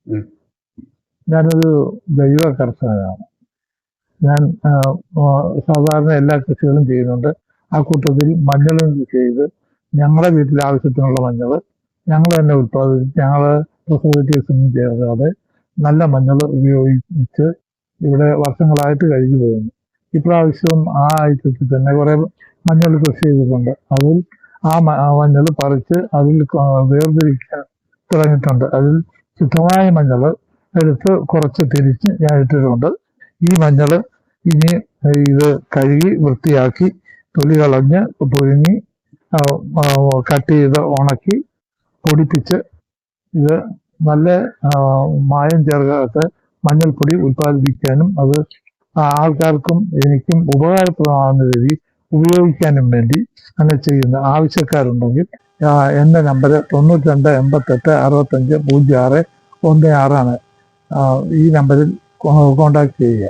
ഉം. ഞാനൊരു ജൈവ കർഷകനാണ്. ഞാൻ സാധാരണ എല്ലാ കൃഷികളും ചെയ്യുന്നുണ്ട്. ആ കൂട്ടത്തിൽ മഞ്ഞളും കൃഷി ചെയ്ത് ഞങ്ങളുടെ വീട്ടിലെ ആവശ്യത്തിനുള്ള മഞ്ഞൾ ഞങ്ങൾ തന്നെ ഉത്പാദിപ്പിച്ച് ഞങ്ങൾ പ്രിസർവേറ്റീവ്സൊന്നും ചേർക്കാതെ നല്ല മഞ്ഞൾ ഉപയോഗിച്ച് ഇവിടെ വർഷങ്ങളായിട്ട് കഴിഞ്ഞു പോകുന്നു. ഇപ്രാവശ്യവും ആ ഐറ്റത്തിൽ തന്നെ കുറേ മഞ്ഞൾ കൃഷി ചെയ്തിട്ടുണ്ട്. അതിൽ ആ മഞ്ഞൾ പറിച്ച് അതിൽ വേർതിരിക്കാൻ തുടങ്ങിയിട്ടുണ്ട്. അതിൽ ശുദ്ധമായ മഞ്ഞൾ എടുത്ത് കുറച്ച് തിരിച്ച് ഞാൻ ഇട്ടിട്ടുണ്ട്. ഈ മഞ്ഞൾ ഇനി ഇത് കഴുകി വൃത്തിയാക്കി തൊലി കളഞ്ഞ് പുഴുങ്ങി കട്ട് ചെയ്ത് ഉണക്കി പൊടിപ്പിച്ച് ഇത് നല്ല മായം ചേർക്കാത്ത മഞ്ഞൾപ്പൊടി ഉൽപ്പാദിപ്പിക്കാനും അത് ആൾക്കാർക്കും എനിക്കും ഉപകാരപ്രദമാകുന്ന രീതി ഉപയോഗിക്കാനും വേണ്ടി അങ്ങനെ ചെയ്യുന്ന ആവശ്യക്കാരുണ്ടെങ്കിൽ എൻ്റെ നമ്പർ 92 88 65 06 16 ആണ്. ഈ നമ്പറിൽ കോൺടാക്ട് ചെയ്യുക.